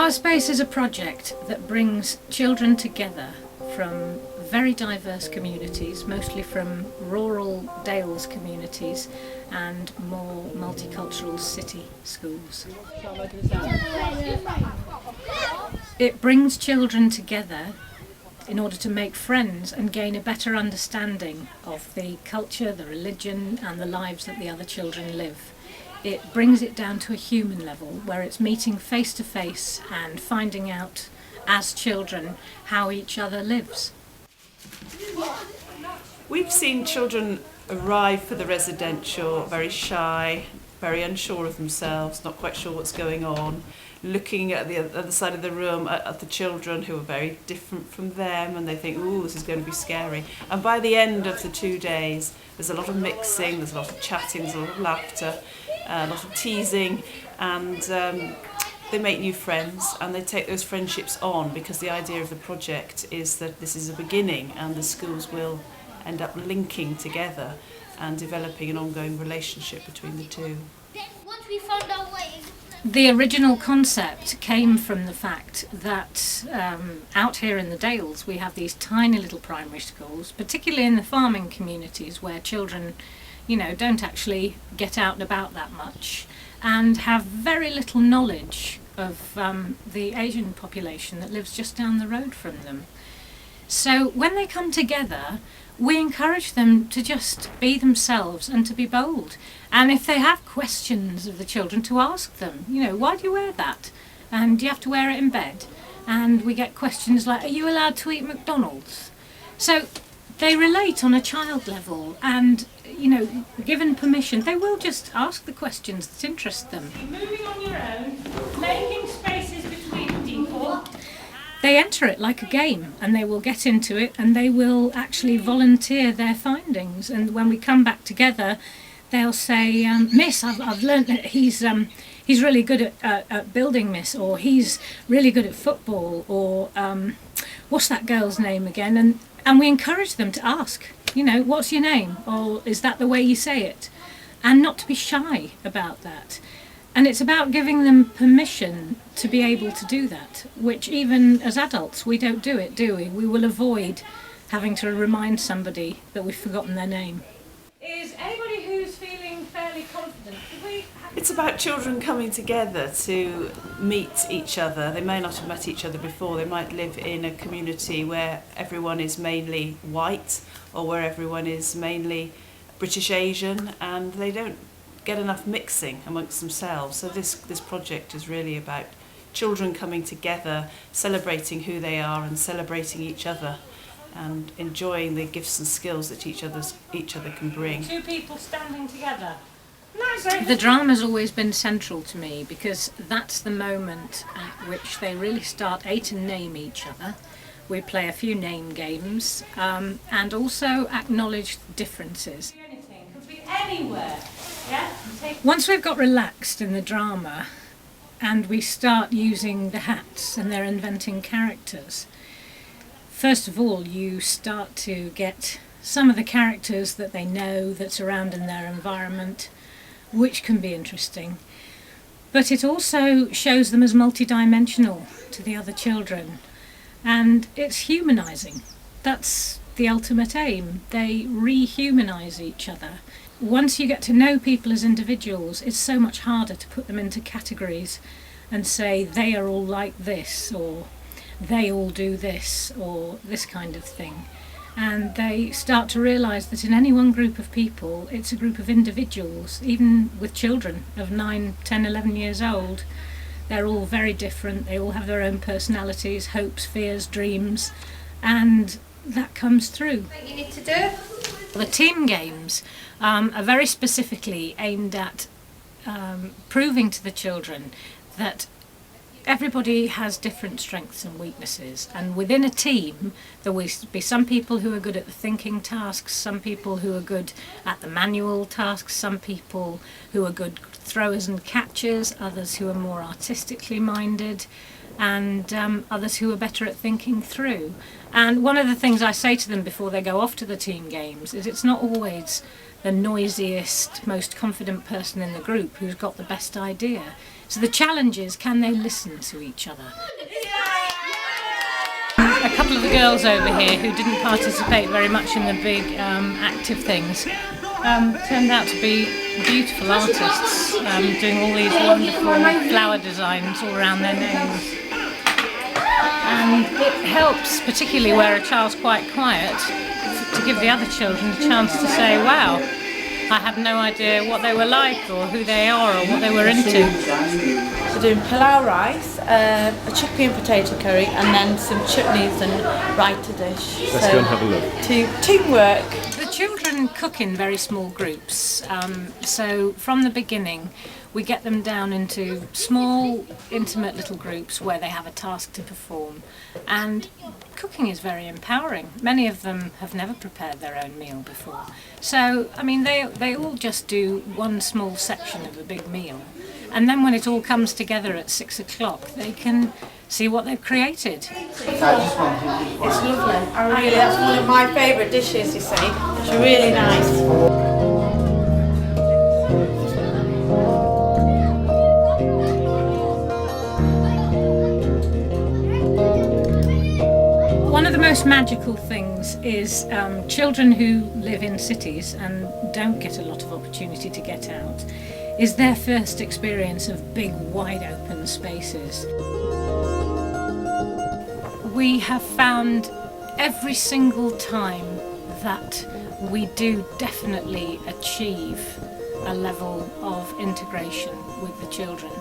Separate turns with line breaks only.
Ourspace is a project that brings children together from very diverse communities, mostly from rural Dales communities and more multicultural city schools. It brings children together in order to make friends and gain a better understanding of the culture, the religion and the lives that the other children live. It brings it down to a human level where it's meeting face to face and finding out as children how each other lives.
We've seen children arrive for the residential very shy, very unsure of themselves, not quite sure what's going on, looking at the other side of the room at the children who are very different from them, and they think, ooh, this is going to be scary. And by the end of the 2 days, there's a lot of mixing, there's a lot of chatting, there's a lot of laughter, a lot of teasing, and they make new friends and they take those friendships on, because the idea of the project is that this is a beginning and the schools will end up linking together and developing an ongoing relationship between the two.
Once we found our way.
The original concept came from the fact that out here in the Dales we have these tiny little primary schools, particularly in the farming communities where children, don't actually get out and about that much and have very little knowledge of the Asian population that lives just down the road from them. So when they come together, we encourage them to just be themselves and to be bold. And if they have questions of the children, to ask them, why do you wear that? And do you have to wear it in bed? And we get questions like, are you allowed to eat McDonald's? So they relate on a child level, and given permission, they will just ask the questions that interest them. Moving on your own, making spaces between people. They enter it like a game, and they will get into it, and they will actually volunteer their findings. And when we come back together, they'll say, Miss, I've learnt that he's really good at building, Miss, or he's really good at football, or what's that girl's name again? And we encourage them to ask, what's your name? Or is that the way you say it? And not to be shy about that. And it's about giving them permission to be able to do that, which even as adults we don't do it, do we? We will avoid having to remind somebody that we've forgotten their name. Is anybody who's feeling fairly confident?
It's about children coming together to meet each other. They may not have met each other before. They might live in a community where everyone is mainly white or where everyone is mainly British Asian, and they don't get enough mixing amongst themselves. So this project is really about children coming together, celebrating who they are and celebrating each other, and enjoying the gifts and skills that each other can bring.
Two people standing together. The drama's always been central to me, because that's the moment at which they really start to name each other. We play a few name games and also acknowledge differences. Anything, could be anywhere. Yeah? Once we've got relaxed in the drama and we start using the hats and they're inventing characters, first of all you start to get some of the characters that they know that's around in their environment, which can be interesting. But it also shows them as multidimensional to the other children, and it's humanising. That's the ultimate aim. They rehumanise each other. Once you get to know people as individuals, it's so much harder to put them into categories and say they are all like this, or they all do this, or this kind of thing. And they start to realise that in any one group of people, it's a group of individuals, even with children of 9, 10, 11 years old. They're all very different, they all have their own personalities, hopes, fears, dreams, and that comes through.
What you need to do?
The team games are very specifically aimed at proving to the children that everybody has different strengths and weaknesses, and within a team there will be some people who are good at the thinking tasks, some people who are good at the manual tasks, some people who are good throwers and catchers, others who are more artistically minded, and others who are better at thinking through. And one of the things I say to them before they go off to the team games is it's not always the noisiest, most confident person in the group who's got the best idea. So the challenge is, can they listen to each other? A couple of the girls over here who didn't participate very much in the big active things turned out to be beautiful artists, doing all these wonderful flower designs all around their names. And it helps, particularly where a child's quite quiet, to give the other children a chance to say, wow, I had no idea what they were like or who they are or what they were into.
We're doing pilau rice, a chickpea and potato curry, and then some chutneys and raita dish.
Let's go and have a look.
Teamwork.
The children cook in very small groups, so from the beginning we get them down into small, intimate little groups where they have a task to perform, and cooking is very empowering. Many of them have never prepared their own meal before, so I mean they all just do one small section of a big meal, and then when it all comes together at 6 o'clock they can see what they've created.
It's lovely. That's one of my favourite dishes, you see. It's really nice.
One of the most magical things is children who live in cities and don't get a lot of opportunity to get out, is their first experience of big, wide open spaces. We have found every single time that we do definitely achieve a level of integration with the children.